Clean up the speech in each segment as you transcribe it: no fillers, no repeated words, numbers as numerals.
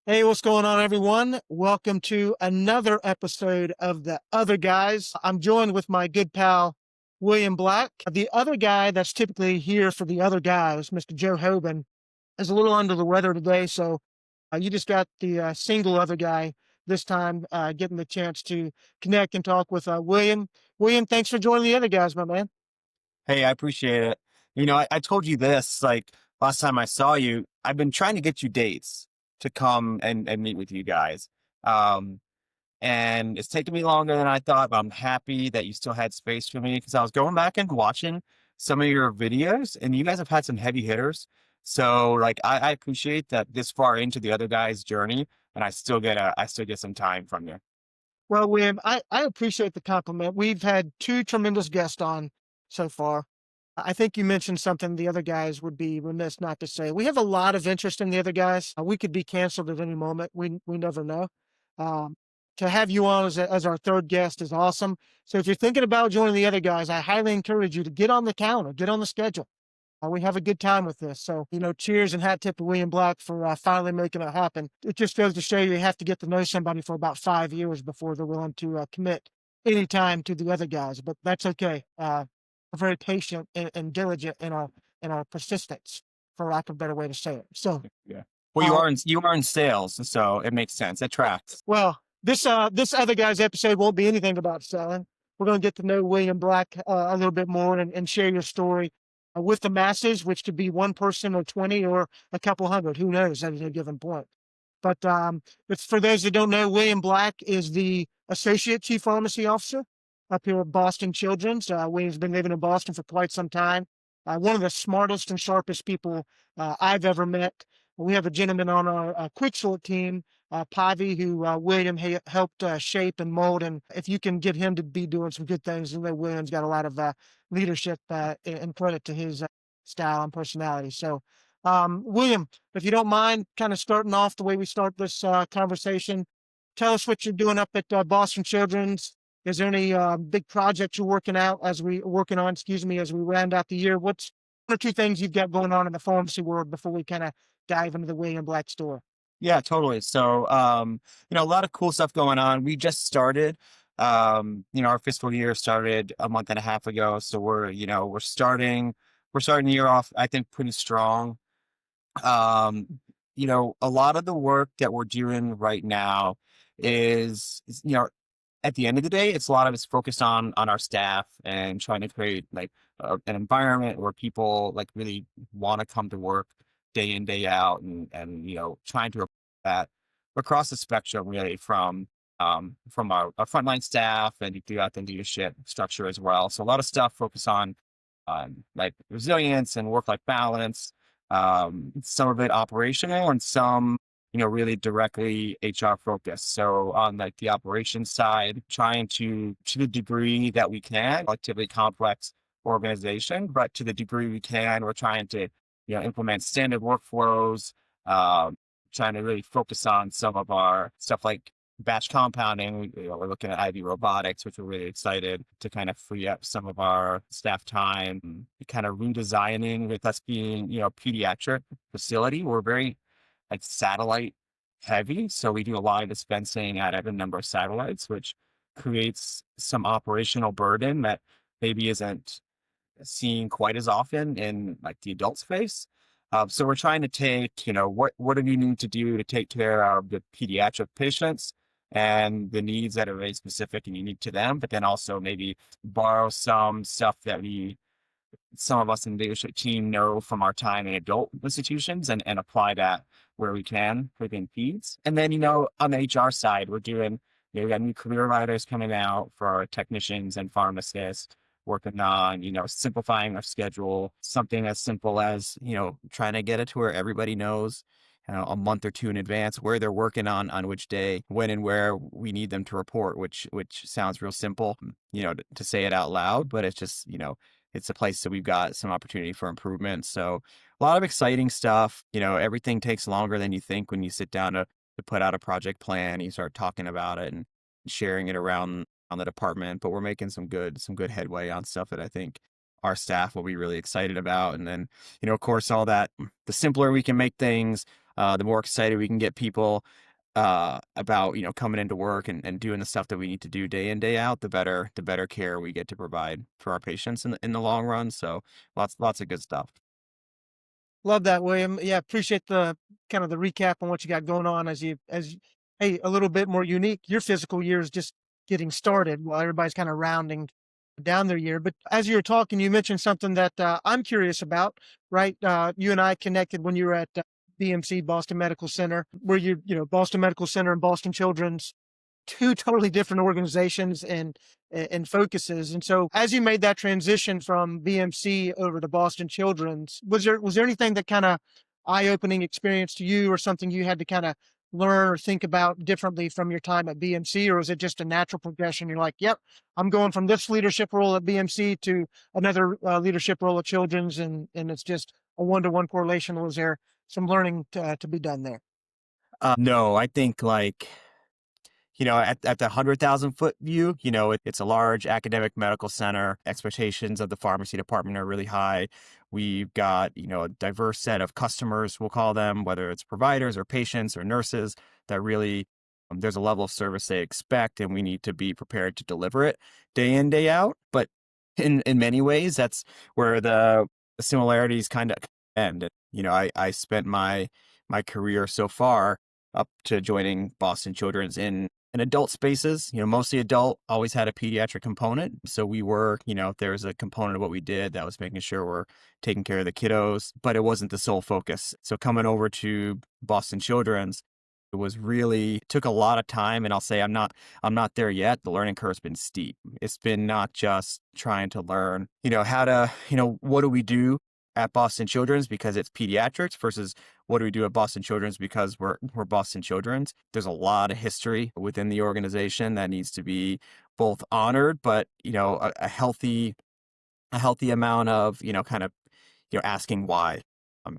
Hey, what's going on, everyone? Welcome to another episode of The Other Guys. I'm joined with my good pal, William Black. The other guy that's typically here for The Other Guys, Mr. Joe Hoban, is a little under the weather today. So you just got the single other guy this time, getting the chance to connect and talk with William. William, thanks for joining The Other Guys, my man. Hey, I appreciate it. I told you this like last time I saw you. I've been trying to get you dates to come and meet with you guys. Um, and it's taken me longer than I thought, but I'm happy that you still had space for me because I was going back and watching some of your videos, and you guys have had some heavy hitters. So I appreciate that this far into the other guy's journey, and I still get some time from you. Well, William, I appreciate the compliment. We've had two tremendous guests on so far. I think you mentioned something the other guys would be remiss not to say. We have a lot of interest in the other guys. We could be canceled at any moment. We never know. Um, to have you on as our third guest is awesome. So if you're thinking about joining the other guys, I highly encourage you to get on the calendar, get on the schedule. We have a good time with this. So, cheers and hat tip to William Black for finally making it happen. It just goes to show you have to get to know somebody for about 5 years before they're willing to commit any time to the other guys. But that's okay. We're very patient and diligent in our persistence, for lack of a better way to say it. So, Yeah. Well, you uh, are in sales, so it makes sense. It tracks. well, this other guy's episode won't be anything about selling. We're going to get to know William Black a little bit more and share your story with the masses, which could be one person or 20 or a couple hundred. Who knows at any given point. But for those that don't know, William Black is the Associate Chief Pharmacy Officer up here at Boston Children's. William's been living in Boston for quite some time. One of the smartest and sharpest people I've ever met. We have a gentleman on our quick sort team, Pavi, who William helped shape and mold. And if you can get him to be doing some good things, you know, William's got a lot of leadership and credit to his style and personality. So, William, if you don't mind kind of starting off the way we start this conversation, tell us what you're doing up at Boston Children's. Is there any big projects you're working on, excuse me, as we round out the year? What's one or two things you've got going on in the pharmacy world before we kind of dive into the William Black store? Yeah, totally. So, a lot of cool stuff going on. We just started, our fiscal year started a month and a half ago. So we're starting the year off, I think, pretty strong. A lot of the work that we're doing right now is at the end of the day, it's a lot of it's focused on our staff and trying to create like an environment where people like really want to come to work day in, day out, and trying to that across the spectrum really from our frontline staff and throughout the leadership structure as well. So a lot of stuff focused on like resilience and work-life balance, some of it operational and some really directly HR focused. So on like the operations side, trying to the degree that we can, relatively complex organization, but to the degree we can, we're trying to, implement standard workflows, um, trying to really focus on some of our stuff like batch compounding. We're looking at IV robotics, which we're really excited to kind of free up some of our staff time, kind of redesigning with us being, pediatric facility. We're very like satellite heavy. So we do a lot of dispensing out of a number of satellites, which creates some operational burden that maybe isn't seen quite as often in like the adult space. So we're trying to take, what do we need to do to take care of the pediatric patients and the needs that are very specific and unique to them, but then also maybe borrow some stuff that some of us in the leadership team know from our time in adult institutions and apply that where we can within peds. And then, on the HR side, we're doing, we got new career riders coming out for our technicians and pharmacists, working on, simplifying our schedule, something as simple as, trying to get it to where everybody knows a month or two in advance where they're working on which day, when and where we need them to report, which sounds real simple, to say it out loud, but it's just, it's a place that we've got some opportunity for improvement. So a lot of exciting stuff. Everything takes longer than you think when you sit down to put out a project plan. You start talking about it and sharing it around on the department, but we're making some good headway on stuff that I think our staff will be really excited about. And then, of course, all that, the simpler we can make things, The more excited we can get people about, coming into work and doing the stuff that we need to do day in, day out, the better care we get to provide for our patients in the long run. So lots of good stuff. Love that, William. Yeah, appreciate the kind of the recap on what you got going on hey, a little bit more unique. Your physical year is just getting started while everybody's kind of rounding down their year. But as you were talking, you mentioned something that I'm curious about, right? You and I connected when you were at BMC, Boston Medical Center, where Boston Medical Center and Boston Children's, two totally different organizations and focuses. And so as you made that transition from BMC over to Boston Children's, was there anything that kind of eye-opening experience to you or something you had to kind of learn or think about differently from your time at BMC, or was it just a natural progression? You're like, yep, I'm going from this leadership role at BMC to another leadership role at Children's, and it's just a one-to-one correlation. Was there some learning to be done there? No, I think at the 100,000 foot view, it's a large academic medical center. Expectations of the pharmacy department are really high. We've got, a diverse set of customers, we'll call them, whether it's providers or patients or nurses, that really, there's a level of service they expect, and we need to be prepared to deliver it day in, day out. But in many ways, that's where the similarities kind of end. I spent my career so far up to joining Boston Children's in adult spaces, mostly adult, always had a pediatric component. So we were, there was a component of what we did that was making sure we're taking care of the kiddos, but it wasn't the sole focus. So coming over to Boston Children's, it was really took a lot of time, and I'll say I'm not there yet. The learning curve's been steep. It's been not just trying to learn, how to, what do we do at Boston Children's because it's pediatrics versus what do we do at Boston Children's because we're Boston Children's. There's a lot of history within the organization that needs to be both honored, but a healthy amount of kind of asking why.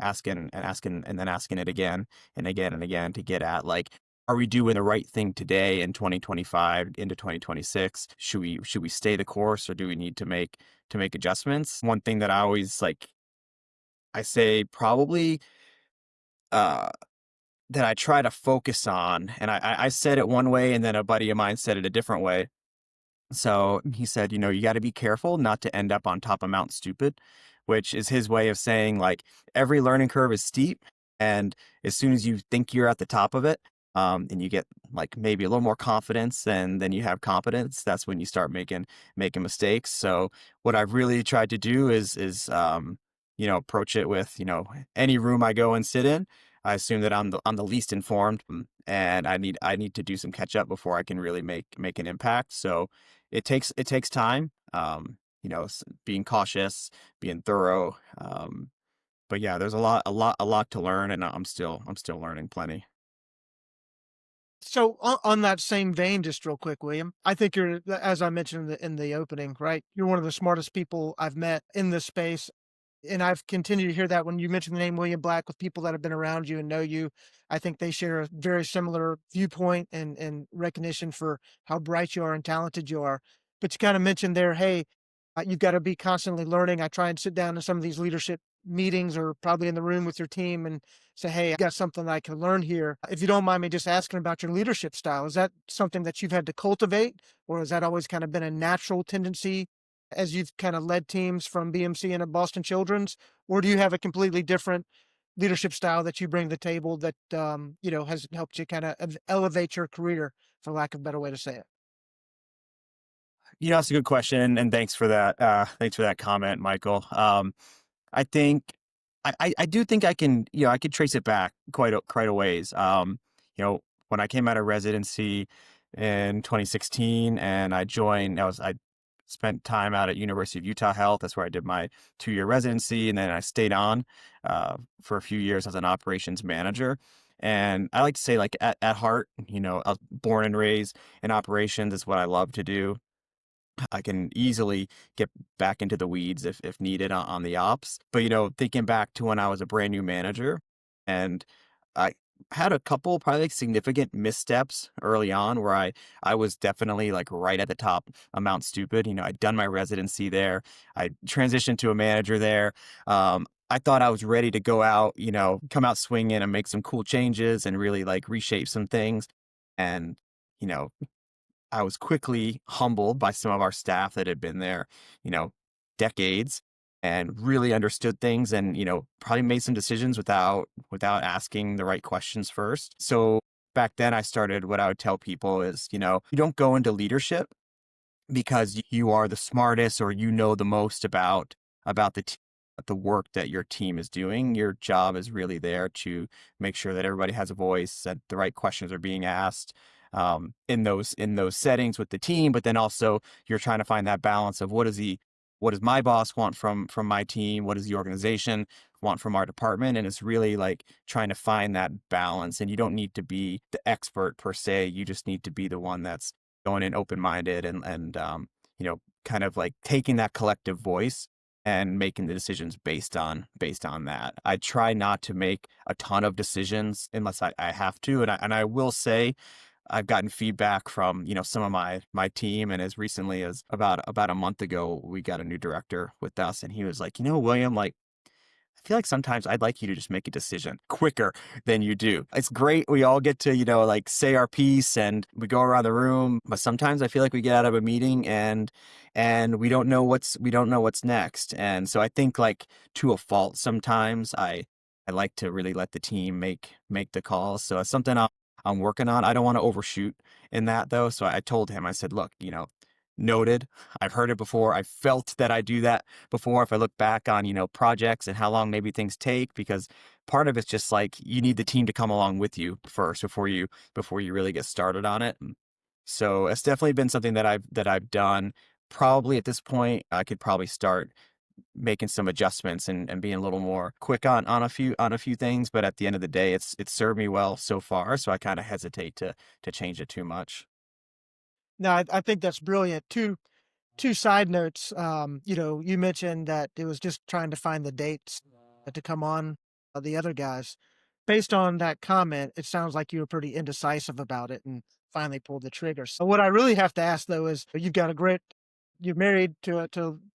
Asking and asking and then asking it again and again and again to get at, like, are we doing the right thing today in 2025 into 2026? Should we stay the course, or do we need to make adjustments? One thing that I always I say probably uh, that I try to focus on, and I said it one way, and then a buddy of mine said it a different way. So he said, you got to be careful not to end up on top of Mount Stupid, which is his way of saying, like, every learning curve is steep. And as soon as you think you're at the top of it, and you get like maybe a little more confidence and then you have competence, that's when you start making mistakes. So what I've really tried to do is approach it with, any room I go and sit in, I assume that I'm the least informed, and I need to do some catch up before I can really make an impact. So it takes time, being cautious, being thorough. But yeah, there's a lot to learn, and I'm still learning plenty. So on that same vein, just real quick, William, I think you're, as I mentioned in the opening, right? You're one of the smartest people I've met in this space. And I've continued to hear that when you mention the name William Black with people that have been around you and know you. I think they share a very similar viewpoint and recognition for how bright you are and talented you are. But you kind of mentioned there, hey, you've got to be constantly learning. I try and sit down in some of these leadership meetings or probably in the room with your team and say, hey, I got something I can learn here. If you don't mind me just asking about your leadership style, is that something that you've had to cultivate, or has that always kind of been a natural tendency as you've kind of led teams from BMC and at Boston Children's, or do you have a completely different leadership style that you bring to the table that has helped you kind of elevate your career, for lack of a better way to say it? That's a good question, and thanks for that comment, Michael. I think I do think I could trace it back quite a ways. When I came out of residency in 2016 and I spent time out at University of Utah Health. That's where I did my 2-year residency, and then I stayed on for a few years as an operations manager. And I like to say, like, at heart, I was born and raised in operations. Is what I love to do. I can easily get back into the weeds if needed on the ops. But thinking back to when I was a brand new manager, and I had a couple probably like significant missteps early on where I was definitely like right at the top of Mount Stupid. You know, I'd done my residency there. I transitioned to a manager there. I thought I was ready to go out, you know, come out swinging and make some cool changes and really like reshape some things. And, you know, I was quickly humbled by some of our staff that had been there, you know, decades and really understood things and, you know, probably made some decisions without asking the right questions first. So back then I started what I would tell people is, you know, you don't go into leadership because you are the smartest or you know the most about the work that your team is doing. Your job is really there to make sure that everybody has a voice, that the right questions are being asked in those settings with the team. But then also you're trying to find that balance of what does my boss want from my team? What does the organization want from our department? And it's really like trying to find that balance. And you don't need to be the expert per se. You just need to be the one that's going in open minded and you know, kind of like taking that collective voice and making the decisions based on that. I try not to make a ton of decisions unless I have to. And I will say I've gotten feedback from, you know, some of my team. And as recently as about a month ago, we got a new director with us and he was like, you know, William, like I feel like sometimes I'd like you to just make a decision quicker than you do. It's great. We all get to, you know, like say our piece and we go around the room, but sometimes I feel like we get out of a meeting and we don't know what's next. And so I think like to a fault sometimes I like to really let the team make the calls. So it's something I'm working on. I don't want to overshoot in that though. So I told him, I said, look, you know, noted. I've heard it before. I felt that I do that before. If I look back on, you know, projects and how long maybe things take, because part of it's just like you need the team to come along with you first before you really get started on it. So it's definitely been something that I've done. Probably at this point, I could probably start making some adjustments and being a little more quick on a few things. But at the end of the day, it's served me well so far. So I kind of hesitate to change it too much. No, I think that's brilliant. Two side notes. You know, you mentioned that it was just trying to find the dates to come on the other guys. Based on that comment, it sounds like you were pretty indecisive about it and finally pulled the trigger. So what I really have to ask though is you're married to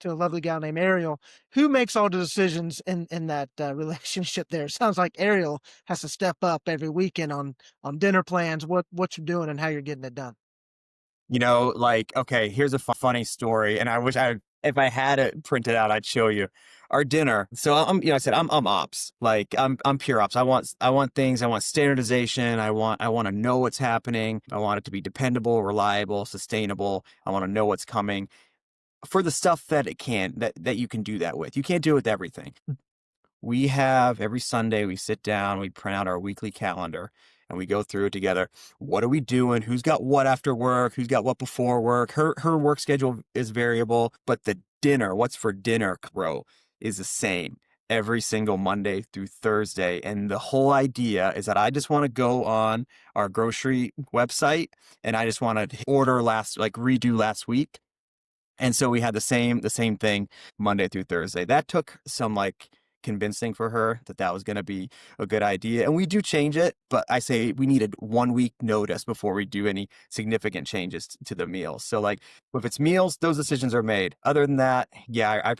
a lovely gal named Ariel. Who makes all the decisions in that relationship there? It sounds like Ariel has to step up every weekend on dinner plans, what you're doing and how you're getting it done. You know, like, okay, here's a funny story, and I wish if I had it printed out, I'd show you our dinner. So you know, I said I'm ops, like I'm pure ops. I want things. I want standardization. I want to know what's happening. I want it to be dependable, reliable, sustainable. I want to know what's coming for the stuff that that you can do that with. You can't do it with everything. We have every Sunday, we sit down, we print out our weekly calendar and we go through it together. What are we doing? Who's got what after work? Who's got what before work? Her work schedule is variable, but the dinner, what's for dinner row is the same every single Monday through Thursday. And the whole idea is that I just want to go on our grocery website and I just want to redo last week. And so we had the same thing Monday through Thursday. That took some like convincing for her that that was going to be a good idea. And we do change it, but I say we needed 1 week notice before we do any significant changes to the meals. So like if it's meals, those decisions are made. Other than that, yeah,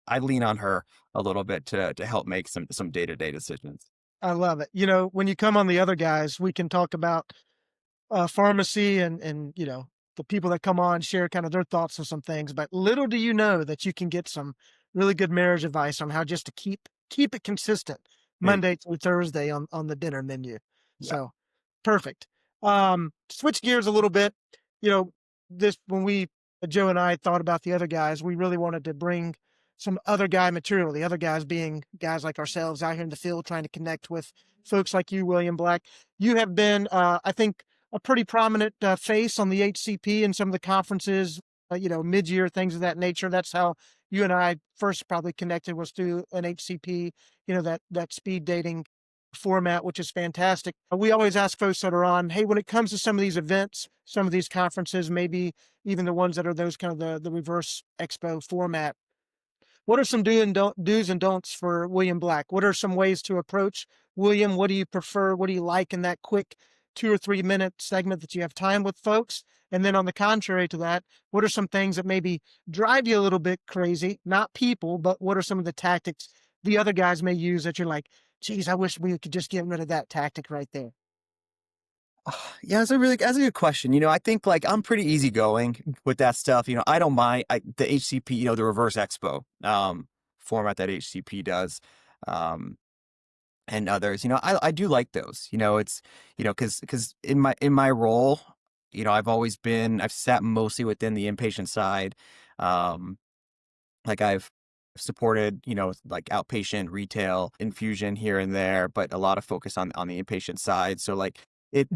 I lean on her a little bit to help make some day-to-day decisions. I love it. You know, when you come on the other guys, we can talk about pharmacy and you know the people that come on share kind of their thoughts on some things. But little do you know that you can get some really good marriage advice on how just to keep it consistent Hey, Monday through Thursday on the dinner menu. yeah. So perfect. Switch gears a little bit. You know, this when we Joe and I thought about the other guys, we really wanted to bring some other guy material. The other guys being guys like ourselves out here in the field trying to connect with folks like you, William Black. You have been, I think, a pretty prominent face on the HCP and some of the conferences, you know, mid-year things of that nature. That's how you and I first probably connected was through an HCP, you know, that speed dating format, which is fantastic. We always ask folks that are on, hey, when it comes to some of these events, some of these conferences, maybe even the ones that are those kind of the reverse expo format, What are some do's and don'ts for William Black? What are some ways to approach William? What do you prefer? What do you like in that quick 2 or 3 minute segment that you have time with folks? And then on the contrary to that, what are some things that maybe drive you a little bit crazy? Not people, but what are some of the tactics the other guys may use that you're like, geez, I wish we could just get rid of that tactic right there? Yeah, that's a good question. I think like I'm pretty easygoing with that stuff. I don't mind the HCP, the reverse expo format that HCP does, um, and others. I do like those. It's because in my role, I've sat mostly within the inpatient side. Um, like I've supported, like outpatient retail infusion here and there, but a lot of focus on the inpatient side. So like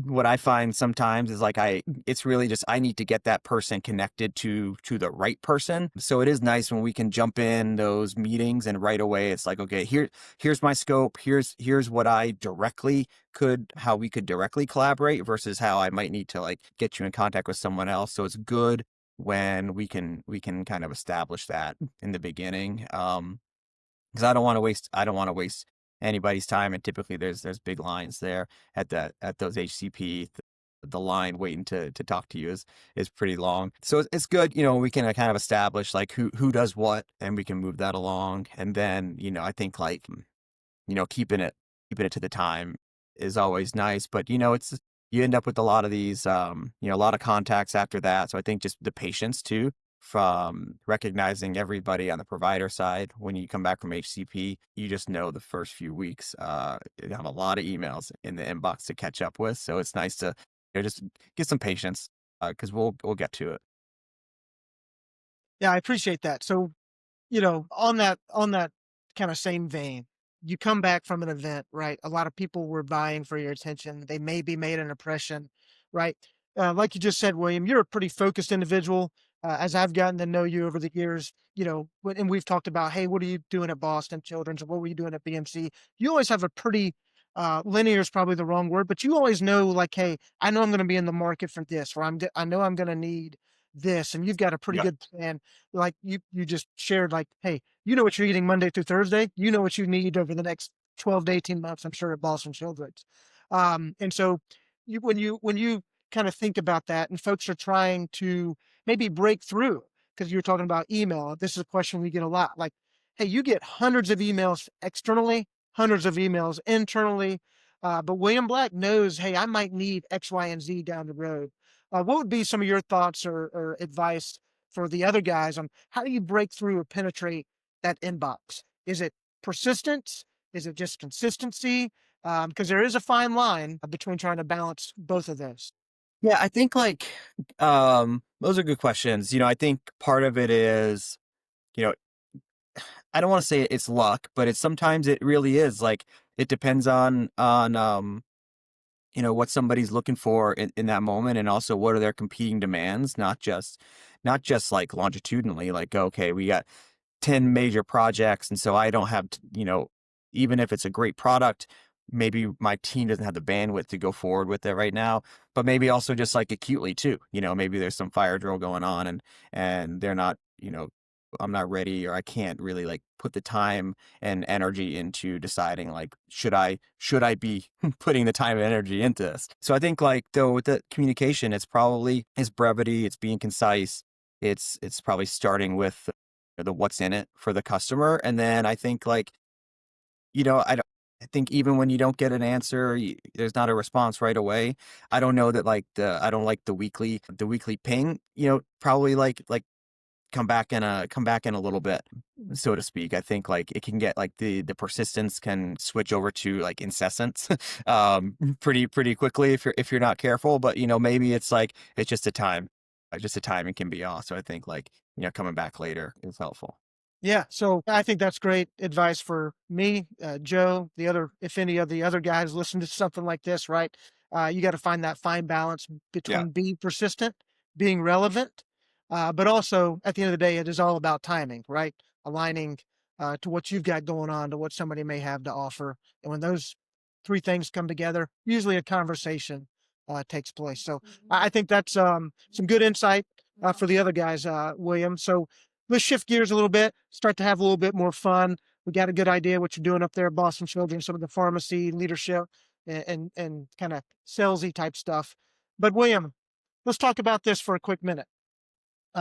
what I find sometimes is like it's really just I need to get that person connected to the right person. So it is nice when we can jump in those meetings and right away it's like, okay, here's my scope, here's what how we could directly collaborate versus how I might need to like get you in contact with someone else. So it's good when we can kind of establish that in the beginning. Because I don't want to waste anybody's time, and typically there's big lines there at those HCP. The line waiting to talk to you is pretty long, so it's good. We can kind of establish like who does what, and we can move that along. And then I think like keeping it to the time is always nice. But it's you end up with a lot of these a lot of contacts after that. So I think just the patience too, from recognizing everybody on the provider side. When you come back from HCP, you just know the first few weeks you have a lot of emails in the inbox to catch up with. So it's nice to just get some patience, because we'll get to it. Yeah, I appreciate that. So, on that kind of same vein, you come back from an event, right? A lot of people were vying for your attention. They maybe made an impression, right? Like you just said, William, you're a pretty focused individual. As I've gotten to know you over the years, and we've talked about, hey, what are you doing at Boston Children's? Or what were you doing at BMC? You always have a pretty linear is probably the wrong word, but you always know, like, hey, I know I'm going to be in the market for this, or I know I'm going to need this, and you've got a pretty Yeah. good plan. Like you just shared, like, hey, you know what you're eating Monday through Thursday. You know what you need over the next 12 to 18 months, I'm sure, at Boston Children's. And so when you kind of think about that and folks are trying to maybe break through, because you're talking about email, this is a question we get a lot. Like, hey, you get hundreds of emails externally, hundreds of emails internally. But William Black knows, hey, I might need X, Y, and Z down the road. What would be some of your thoughts or advice for the other guys on how do you break through or penetrate that inbox? Is it persistence? Is it just consistency? Because there is a fine line between trying to balance both of those. Yeah, I think like those are good questions. I think part of it is, you know, I don't want to say it's luck, but it's sometimes it really is like it depends on what somebody's looking for in that moment, and also what are their competing demands, not just like longitudinally, like, okay, we got 10 major projects. And so I don't have, even if it's a great product, maybe my team doesn't have the bandwidth to go forward with it right now. But maybe also just like acutely too, maybe there's some fire drill going on, and they're not, I'm not ready, or I can't really like put the time and energy into deciding like should I be putting the time and energy into this. So I think like though with the communication, it's brevity, it's being concise, it's probably starting with the what's in it for the customer. And then I think like, I think even when you don't get an answer, there's not a response right away. I don't like the weekly ping, probably like come back in a little bit, so to speak. I think like it can get like the persistence can switch over to like incessant pretty quickly if you're not careful. But maybe it's like it's just a timing can be off. So I think like coming back later is helpful. Yeah, so I think that's great advice for me, Joe, the other, if any of the other guys listen to something like this, right? You got to find that fine balance Yeah. between being persistent, being relevant, but also at the end of the day, it is all about timing, right? Aligning to what you've got going on to what somebody may have to offer. And when those three things come together, usually a conversation takes place. So I think that's some good insight for the other guys, William. So let's shift gears a little bit, start to have a little bit more fun. We got a good idea what you're doing up there at Boston Children, some of the pharmacy leadership and kind of salesy type stuff. But William, let's talk about this for a quick minute.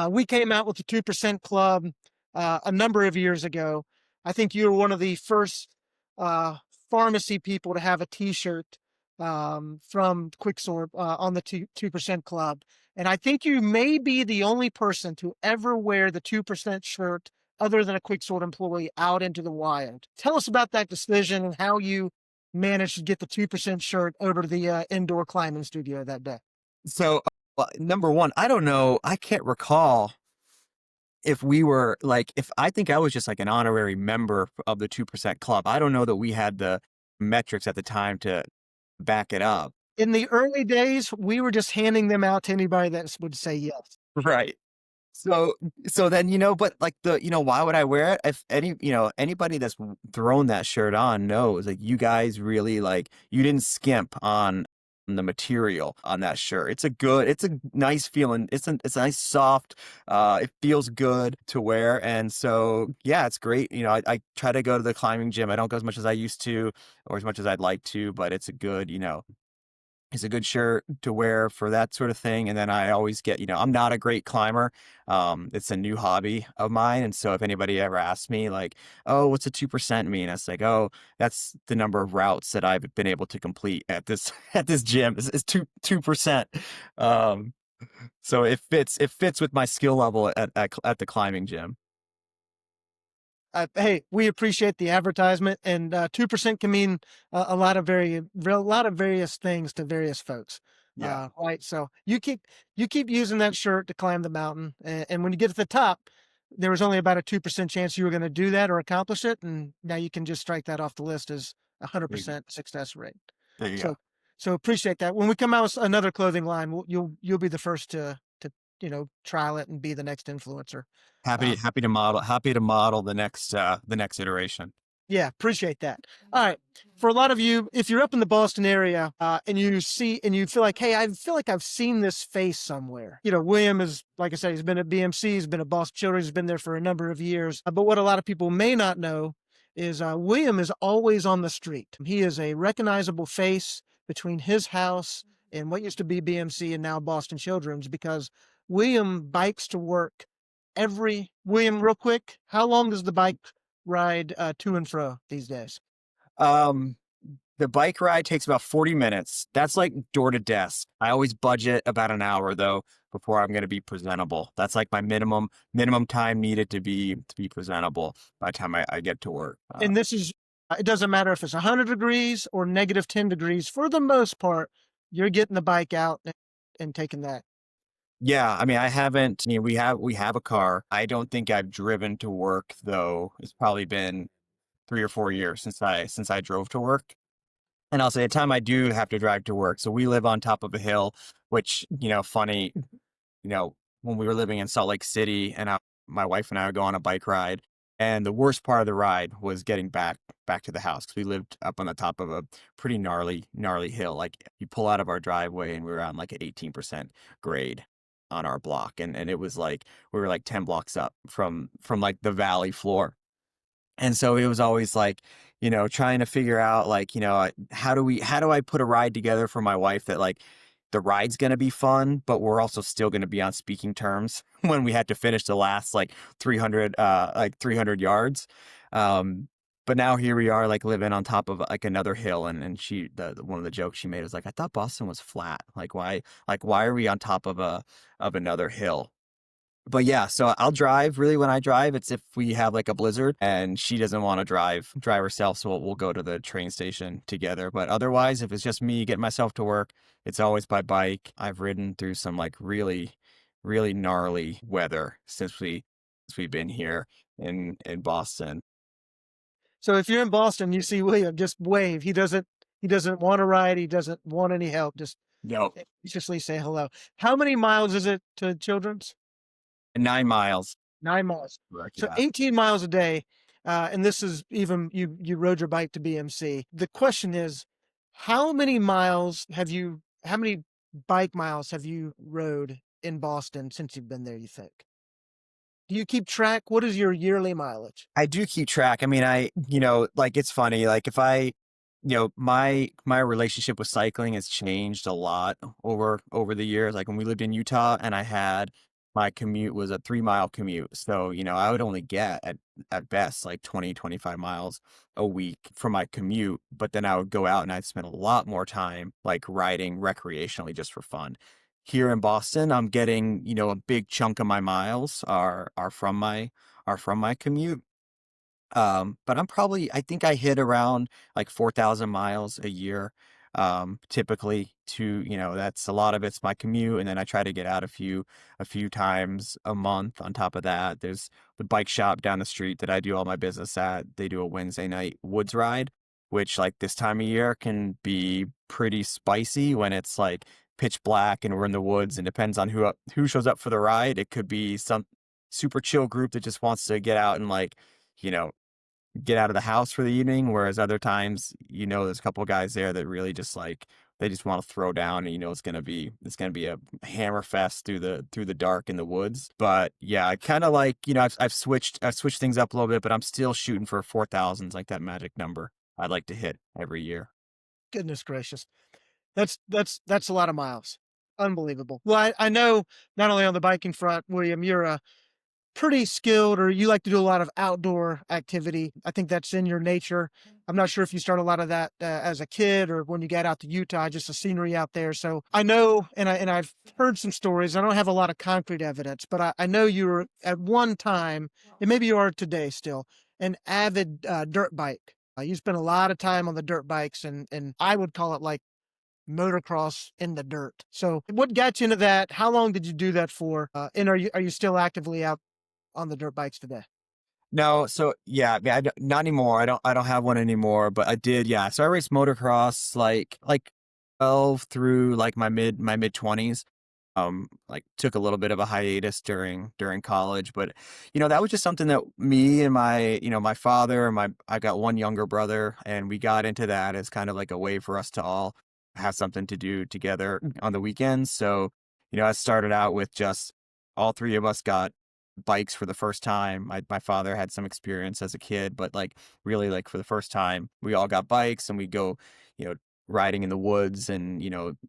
We came out with the 2% Club a number of years ago. I think you were one of the first uh, pharmacy people to have a T-shirt from Quicksort on the 2% Club. And I think you may be the only person to ever wear the 2% shirt other than a Quicksort employee out into the wild. Tell us about that decision and how you managed to get the 2% shirt over to the indoor climbing studio that day. So, number one, I don't know. I can't recall if we were like, if I think I was just like an honorary member of the 2% Club. I don't know that we had the metrics at the time to back it up. In the early days, we were just handing them out to anybody that would say yes. Right. So then, but like why would I wear it? If anybody that's thrown that shirt on knows, like, you guys really, like, you didn't skimp on the material on that shirt. It's a nice feeling. It's a nice soft, it feels good to wear. And so, yeah, it's great. I try to go to the climbing gym. I don't go as much as I used to or as much as I'd like to, but it's a good, it's a good shirt to wear for that sort of thing. And then I always get, I'm not a great climber. It's a new hobby of mine. And so if anybody ever asks me, like, oh, what's a 2% mean? It's like, oh, that's the number of routes that I've been able to complete at this at this gym is 2%. So it fits with my skill level at the climbing gym. Hey, we appreciate the advertisement, and 2% can mean a lot of various things to various folks. Yeah, Right. So you keep using that shirt to climb the mountain, and when you get to the top, there was only about a 2% chance you were going to do that or accomplish it, and now you can just strike that off the list as a hundred there you go. percent success rate. There you So go. so appreciate that. When we come out with another clothing line, you'll be the first to trial it and be the next influencer. Happy Uh, happy to model the next iteration. Yeah, appreciate that. All right. For a lot of you, if you're up in the Boston area and you feel like, hey, I feel like I've seen this face somewhere. William is, like I said, he's been at BMC, he's been at Boston Children's, he's been there for a number of years. But what a lot of people may not know is William is always on the street. He is a recognizable face between his house and what used to be BMC and now Boston Children's because William bikes to work William, real quick, how long does the bike ride to and fro these days? Um, the bike ride takes about 40 minutes. That's like door to desk. I always budget about an hour though before I'm going to be presentable. That's like my minimum time needed to be presentable by the time I get to work. And this is, it doesn't matter if it's 100 degrees or negative 10 degrees. For the most part, you're getting the bike out and taking that. Yeah, I mean, I haven't. We have a car. I don't think I've driven to work though. It's probably been 3 or 4 years since I drove to work. And I'll say the time I do have to drive to work. So we live on top of a hill, which, funny, when we were living in Salt Lake City and my wife and I would go on a bike ride. And the worst part of the ride was getting back to the house because we lived up on the top of a pretty gnarly hill. Like, you pull out of our driveway and we were on like an 18% grade on our block. And it was like we were like 10 blocks up from like the valley floor. And so it was always like, trying to figure out, like, how do I put a ride together for my wife that, like, the ride's going to be fun, but we're also still going to be on speaking terms when we had to finish the last like 300 yards. But now here we are, like, living on top of like another hill. And one of the jokes she made was like, I thought Boston was flat. Like why are we on top of another hill? But yeah, so I'll drive. Really, when I drive, it's if we have like a blizzard and she doesn't want to drive herself, so we'll go to the train station together. But otherwise, if it's just me getting myself to work, it's always by bike. I've ridden through some like really, really gnarly weather since we've been here in Boston. So if you're in Boston, you see William, just wave. He doesn't want to ride. He doesn't want any help. Just Yep. graciously say hello. How many miles is it to Children's? 9 miles. 9 miles. Correct. So Yeah. 18 miles a day. And this is even you rode your bike to BMC. The question is, how many bike miles have you rode in Boston since you've been there, you think? Do you keep track? What is your yearly mileage? I do keep track. I mean, like it's funny, like if I, my relationship with cycling has changed a lot over the years. Like when we lived in Utah and my commute was a 3 mile commute. So, I would only get at best like 20, 25 miles a week for my commute. But then I would go out and I'd spend a lot more time like riding recreationally just for fun. Here in Boston, I'm getting, a big chunk of my miles are from my commute. But I think I hit around like 4,000 miles a year. Typically that's a lot of it's my commute. And then I try to get out a few times a month. On top of that, there's the bike shop down the street that I do all my business at. They do a Wednesday night woods ride, which like this time of year can be pretty spicy when it's like pitch black and we're in the woods and depends on who shows up for the ride. It could be some super chill group that just wants to get out and like, you know, get out of the house for the evening. Whereas other times, there's a couple of guys there that really just like they just want to throw down and it's gonna be a hammer fest through the dark in the woods. But yeah, I kind of like, I've switched things up a little bit, but I'm still shooting for 4,000s, like that magic number I'd like to hit every year. Goodness gracious. That's a lot of miles. Unbelievable. Well, I know not only on the biking front, William, you're a pretty skilled or you like to do a lot of outdoor activity. I think that's in your nature. I'm not sure if you start a lot of that as a kid or when you get out to Utah, just the scenery out there. So I know, I've heard some stories. I don't have a lot of concrete evidence, but I know you were at one time, and maybe you are today still, an avid dirt bike. You spend a lot of time on the dirt bikes, and I would call it like motocross in the dirt. So what got you into that? How long did you do that for? And are you still actively out on the dirt bikes today? No, so yeah, I mean, not anymore. I don't have one anymore, but I did, yeah. So I raced motocross like 12 through like my mid 20s. Like took a little bit of a hiatus during college, but that was just something that me and my father and I got one younger brother and we got into that as kind of like a way for us to all have something to do together on the weekends. So, I started out with just all three of us got bikes for the first time. My father had some experience as a kid, but like really like for the first time, we all got bikes and we go, you know, riding in the woods and,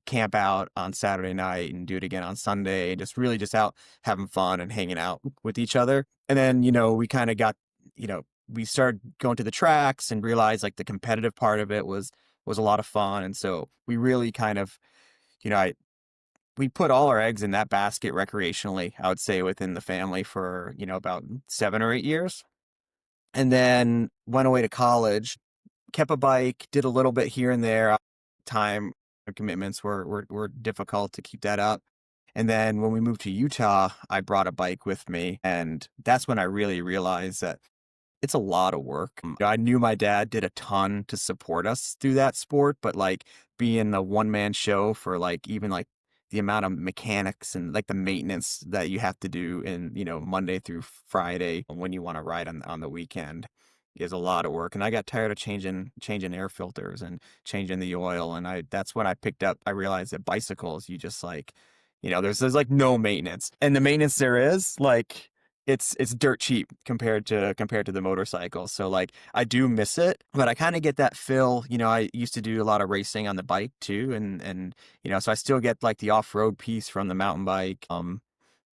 camp out on Saturday night and do it again on Sunday, and just really just out having fun and hanging out with each other. And then, we kind of got, we started going to the tracks and realized like the competitive part of it was a lot of fun. And so we really kind of, I we put all our eggs in that basket recreationally, I would say within the family for, about 7 or 8 years. And then went away to college, kept a bike, did a little bit here and there. Time commitments were difficult to keep that up. And then when we moved to Utah, I brought a bike with me. And that's when I really realized that it's a lot of work. I knew my dad did a ton to support us through that sport, but like being a one man show for like even like the amount of mechanics and like the maintenance that you have to do in, Monday through Friday when you want to ride on the weekend is a lot of work. And I got tired of changing air filters and changing the oil. And that's when I realized that bicycles, you just like, there's like no maintenance. And the maintenance there is like it's dirt cheap compared to the motorcycle. So like I do miss it, but I kind of get that feel. I used to do a lot of racing on the bike too, and so I still get like the off-road piece from the mountain bike.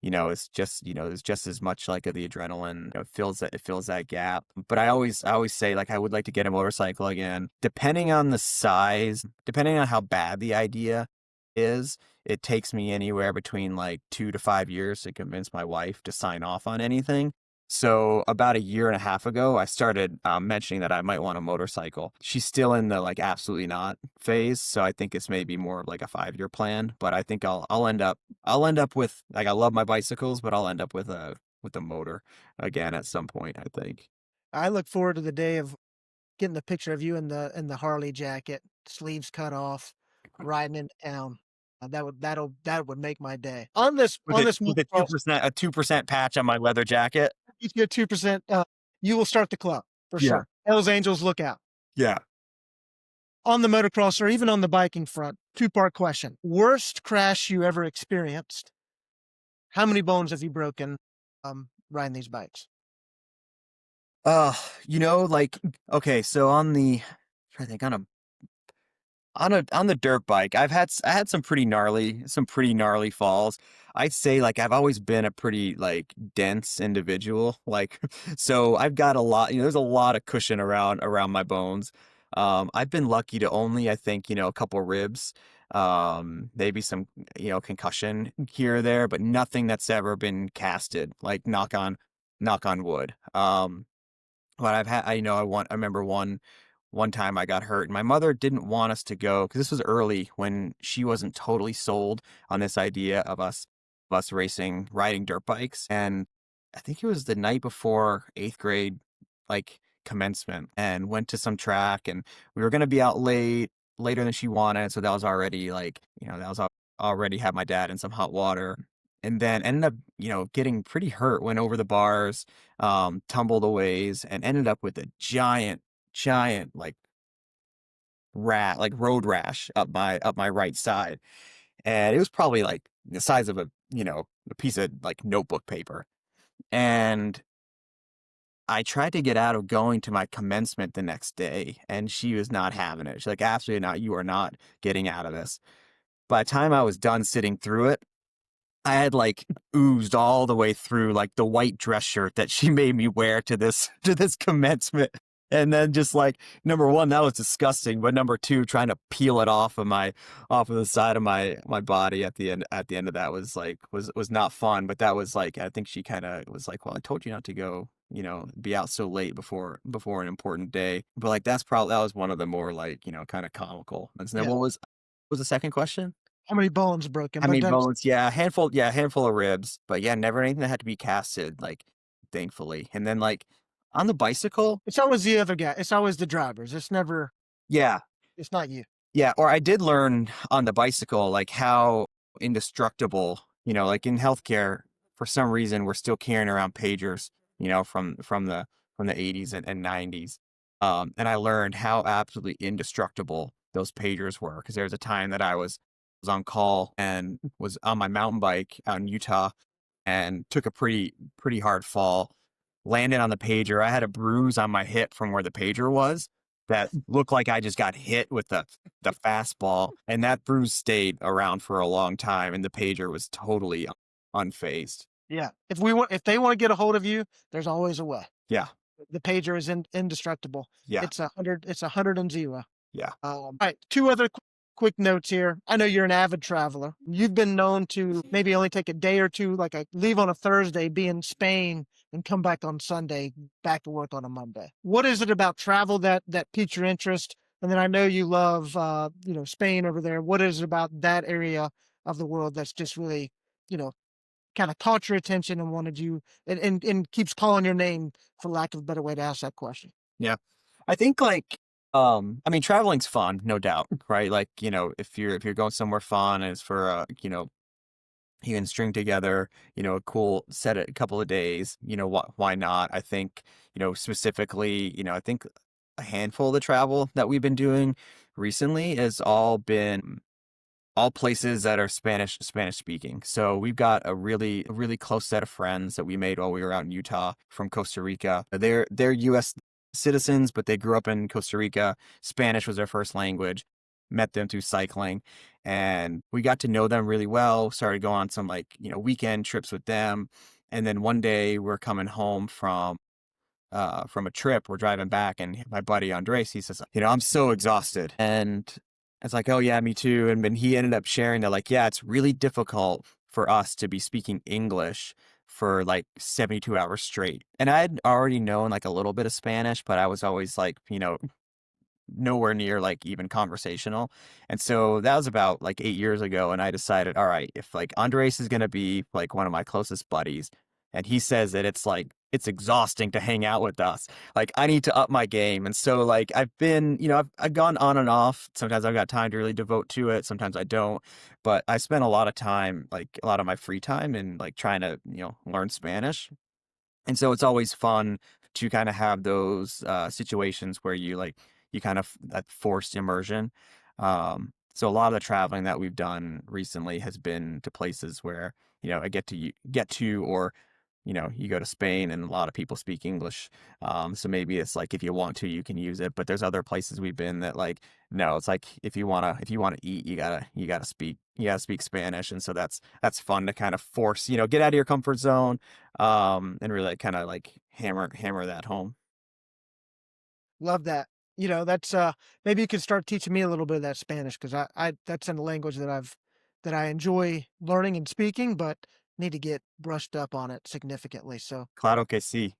It's just as much like the adrenaline, it fills that gap. But I always say like I would like to get a motorcycle again. Depending on the size, depending on how bad the idea is, it takes me anywhere between like 2 to 5 years to convince my wife to sign off on anything. So about a year and a half ago, I started mentioning that I might want a motorcycle. She's still in the like absolutely not phase, so I think it's maybe more of like a 5 year plan. But I think I'll end up with like I love my bicycles, but I'll end up with a motor again at some point, I think. I look forward to the day of getting the picture of you in the Harley jacket, sleeves cut off, riding in town. That would make my day. On this With on a this with a two motocross, percent a 2% patch on my leather jacket. you get 2%. You will start the club for Yeah. sure. Hell's Angels, look out. Yeah. On the motocross or even on the biking front, two-part question. Worst crash you ever experienced? How many bones have you broken? riding these bikes? Uh, like, okay, so trying to think on the dirt bike, I had some pretty gnarly falls. I'd say like I've always been a pretty like dense individual. Like so I've got a lot, there's a lot of cushion around my bones. I've been lucky to only I think, a couple ribs, maybe some, concussion here or there, but nothing that's ever been casted, like knock on wood. But I remember one time I got hurt and my mother didn't want us to go because this was early when she wasn't totally sold on this idea of us riding dirt bikes. And I think it was the night before eighth grade, like commencement, and went to some track and we were gonna be out later than she wanted. So that was already like, already had my dad in some hot water. And then ended up, getting pretty hurt, went over the bars, tumbled a ways, and ended up with a giant like road rash up my right side. And it was probably like the size of a piece of like notebook paper. And I tried to get out of going to my commencement the next day, and she was not having it. She's like, absolutely not. You are not getting out of this. By the time I was done sitting through it, I had like oozed all the way through like the white dress shirt that she made me wear to this to this commencement. And then just like number one, that was disgusting. But number two, trying to peel it off of the side of my body at the end of that was like was not fun. But that was like I think she kind of was like, well, I told you not to go, be out so late before an important day. But like that was one of the more like, kind of comical. And then Yeah. what was the second question? How many bones broken? How But many that's bones? Yeah, a handful of ribs, but yeah, never anything that had to be casted, like, thankfully. And then, like, on the bicycle, it's always the other guy. It's always the drivers. It's never. yeah, It's not you. yeah, or I did learn on the bicycle, like, how indestructible, like in healthcare, for some reason, we're still carrying around pagers, from the 80s and 90s. And I learned how absolutely indestructible those pagers were because there was a time that I was on call and was on my mountain bike out in Utah and took a pretty hard fall, landed on the pager. I had a bruise on my hip from where the pager was that looked like I just got hit with the fastball, and that bruise stayed around for a long time, and the pager was totally unfazed. Yeah. If they want to get a hold of you, there's always a way. Yeah, The pager is indestructible. yeah, It's 100 and 0. yeah, All right, two other quick notes here. I know you're an avid traveler. You've been known to maybe only take a day or two, like I leave on a Thursday, be in Spain, and come back on Sunday, back to work on a Monday. What is it about travel that piques your interest? And then I know you love, Spain over there. What is it about that area of the world that's just really, you know, kind of caught your attention and wanted you and keeps calling your name, for lack of a better way to ask that question? yeah. I think like I mean traveling's fun, no doubt, right? Like, if you're going somewhere fun and it's for you can string together, a cool a couple of days, why not? I think, specifically, I think a handful of the travel that we've been doing recently has all places that are Spanish speaking. So we've got a really close set of friends that we made while we were out in Utah from Costa Rica. They're US citizens, but they grew up in Costa Rica. Spanish was their first language. Met them through cycling, and we got to know them really well. Started going on some like, weekend trips with them. And then one day we're coming home from a trip. We're driving back, and my buddy Andres, he says, I'm so exhausted. And it's like, oh yeah, me too. And then he ended up sharing that, like, yeah, it's really difficult for us to be speaking English for like 72 hours straight. And I'd already known like a little bit of Spanish, but I was always like, nowhere near like even conversational. And so that was about like 8 years ago. And I decided, all right, if like Andres is going to be like one of my closest buddies, and he says that it's like, it's exhausting to hang out with us, like I need to up my game. And so like I've been, I've gone on and off. Sometimes I've got time to really devote to it. Sometimes I don't. But I spent a lot of time, like a lot of my free time in like trying to, learn Spanish. And so it's always fun to kind of have those situations where you kind of that forced immersion. So a lot of the traveling that we've done recently has been to places where I get to or you go to Spain and a lot of people speak English. So maybe it's like if you want to, you can use it. But there's other places we've been that like no, it's like if you wanna eat, you gotta speak Spanish. And so that's fun to kind of force, get out of your comfort zone, and really kind of like hammer that home. Love that. That's maybe you could start teaching me a little bit of that Spanish because I that's in a language that I enjoy learning and speaking, but need to get brushed up on it significantly. So Claro que sí.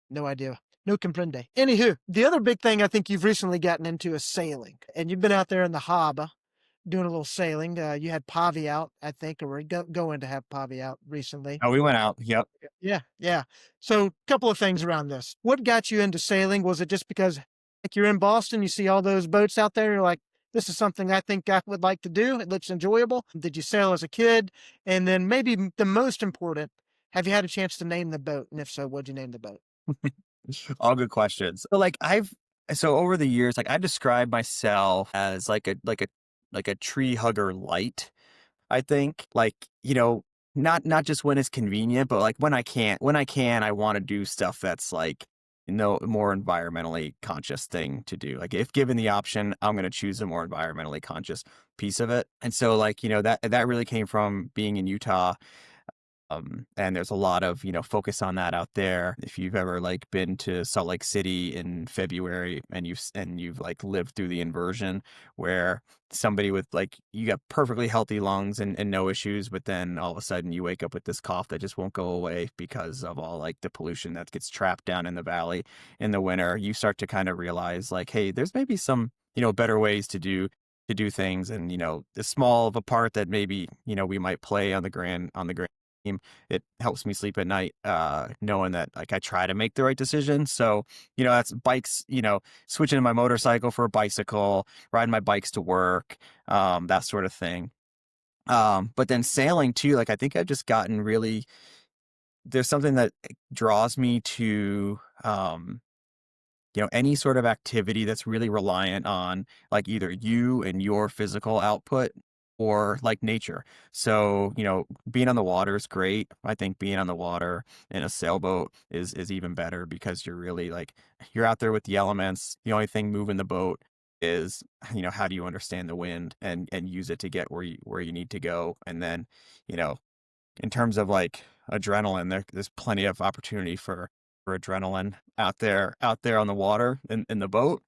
no idea. No comprende. Anywho, the other big thing I think you've recently gotten into is sailing. And you've been out there in the harbor doing a little sailing. You had Pavi out, I think, or we're going to have Pavi out recently. Oh, we went out. Yep. Yeah, yeah. So, a couple of things around this. What got you into sailing? Was it just because, like, you're in Boston, you see all those boats out there, you're like, this is something I think I would like to do. It looks enjoyable. Did you sail as a kid? And then maybe the most important, have you had a chance to name the boat? And if so, what'd you name the boat? All good questions. So over the years, like I describe myself as like a tree hugger light. I think like not just when it's convenient, but like when I can, I want to do stuff that's like more environmentally conscious thing to do. Like if given the option, I'm going to choose a more environmentally conscious piece of it. And so like that really came from being in Utah. And there's a lot of, focus on that out there. If you've ever like been to Salt Lake City in February and you've like lived through the inversion where somebody with like you got perfectly healthy lungs and no issues, but then all of a sudden you wake up with this cough that just won't go away because of all like the pollution that gets trapped down in the valley in the winter, you start to kind of realize like, hey, there's maybe some, better ways to do things. And, the small of a part that maybe, we might play on the grand scheme, it helps me sleep at night, knowing that like I try to make the right decision. So, that's bikes, switching my motorcycle for a bicycle, riding my bikes to work, that sort of thing. But then sailing too, like I think I've just gotten really there's something that draws me to any sort of activity that's really reliant on like either you and your physical output or like nature. So, being on the water is great. I think being on the water in a sailboat is even better because you're really like you're out there with the elements. The only thing moving the boat is, how do you understand the wind and use it to get where you need to go. And then, you know, in terms of like adrenaline, there's plenty of opportunity for adrenaline out there on the water in the boat.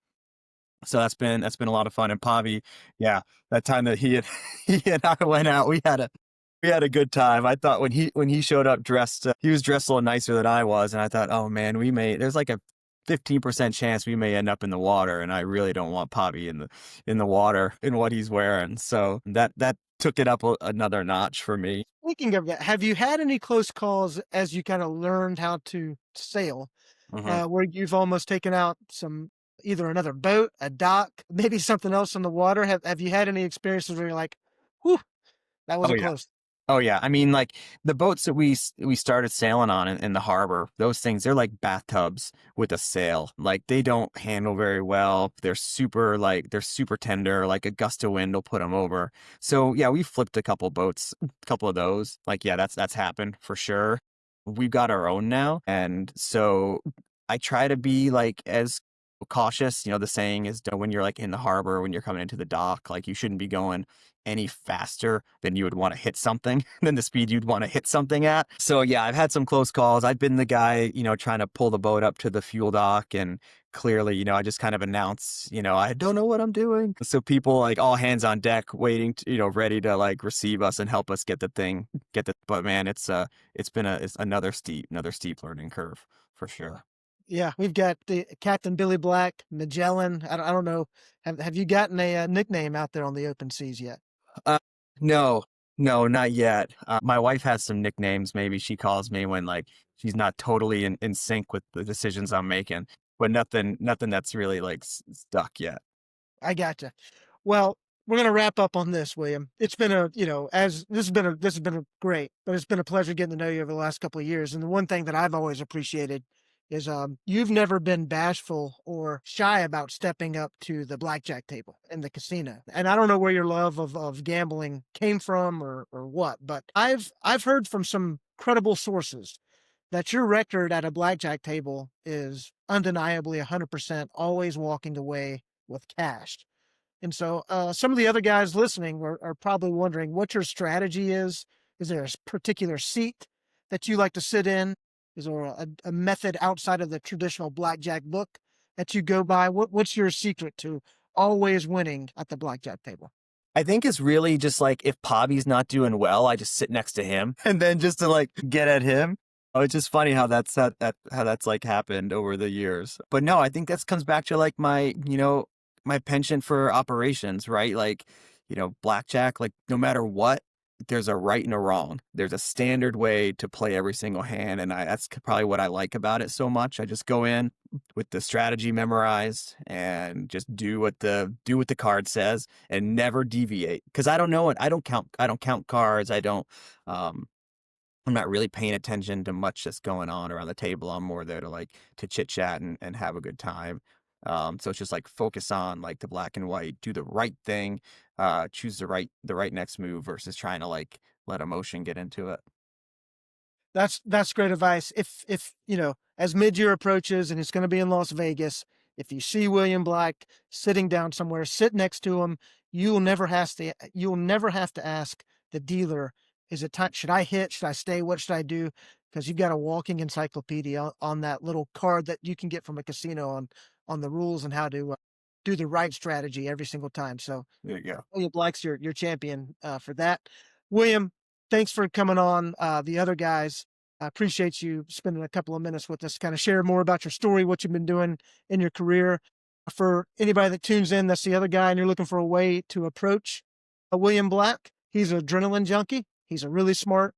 So that's been a lot of fun. And Pavi, yeah, that time that he and he and I went out, we had a good time. I thought when he showed up dressed, he was dressed a little nicer than I was, and I thought, oh man, there's like a 15% chance we may end up in the water, and I really don't want Pavi in the water in what he's wearing. So that took it up another notch for me. Speaking of that, have you had any close calls as you kind of learned how to sail, Hmm. where you've almost taken out either another boat, a dock, maybe something else on the water? Have you had any experiences where you're like, whew, that Oh wasn't yeah. close? Oh yeah, I mean, like the boats that we started sailing on in the harbor, those things they're like bathtubs with a sail. Like they don't handle very well. They're super tender. Like a gust of wind will put them over. So yeah, we flipped a couple boats, a couple of those. Like yeah, that's happened for sure. We've got our own now, and so I try to be like as cautious. The saying is, when you're like in the harbor, when you're coming into the dock, like you shouldn't be going any faster than you would want to hit something than the speed you'd want to hit something at. So yeah, I've had some close calls. I've been the guy, trying to pull the boat up to the fuel dock and clearly, I just kind of announce, I don't know what I'm doing. So people like all hands on deck waiting to, ready to like receive us and help us but man, it's another steep learning curve for sure. Yeah, we've got the Captain Billy Black, Magellan. I don't know. Have you gotten a, nickname out there on the open seas yet? Uh, no, no, not yet. My wife has some nicknames. Maybe she calls me when like she's not totally in sync with the decisions I'm making, but nothing that's really like stuck yet. I gotcha. Well, we're gonna wrap up on this, William. It's been a, as this has been a great, but it's been a pleasure getting to know you over the last couple of years. And the one thing that I've always appreciated is you've never been bashful or shy about stepping up to the blackjack table in the casino. And I don't know where your love of gambling came from or what, but I've heard from some credible sources that your record at a blackjack table is undeniably 100% always walking away with cash. And so, some of the other guys listening are probably wondering what your strategy is. Is there a particular seat that you like to sit in? Is there a method outside of the traditional blackjack book that you go by? What's your secret to always winning at the blackjack table? I think it's really just like if Pobby's not doing well, I just sit next to him and then just to like get at him. Oh, it's just funny how how that's like happened over the years. But no, I think that comes back to like my penchant for operations, right? Like, blackjack, like no matter what, there's a right and a wrong. There's a standard way to play every single hand, and that's probably what I like about it so much. I just go in with the strategy memorized and just do what the card says and never deviate because I don't know it. I don't count cards. Um I'm not really paying attention to much that's going on around the table. I'm more there to to chit chat and have a good time. So it's just like focus on like the black and white, do the right thing, choose the right next move versus trying to like let emotion get into it. That's great advice. If as mid-year approaches and it's going to be in Las Vegas, if you see William Black sitting down somewhere, sit next to him. You'll never have to ask the dealer, is it time? Should I hit? Should I stay? What should I do? Because you've got a walking encyclopedia on that little card that you can get from a casino on the rules and how to do the right strategy every single time. So There you go. William Black's your champion for that. William, thanks for coming on. The other guys, I appreciate you spending a couple of minutes with us, kind of share more about your story, what you've been doing in your career. For anybody that tunes in, that's the other guy, and you're looking for a way to approach William Black. He's an adrenaline junkie. He's a really smart,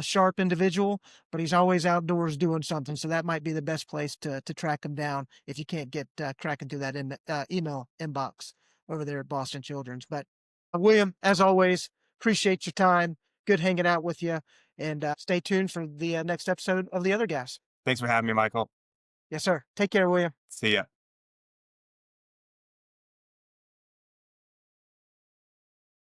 sharp individual, but he's always outdoors doing something. So that might be the best place to track him down if you can't get cracking through that email inbox over there at Boston Children's. But William, as always, appreciate your time. Good hanging out with you. And stay tuned for the next episode of The Other Guys. Thanks for having me, Michael. Yes, sir. Take care, William. See ya.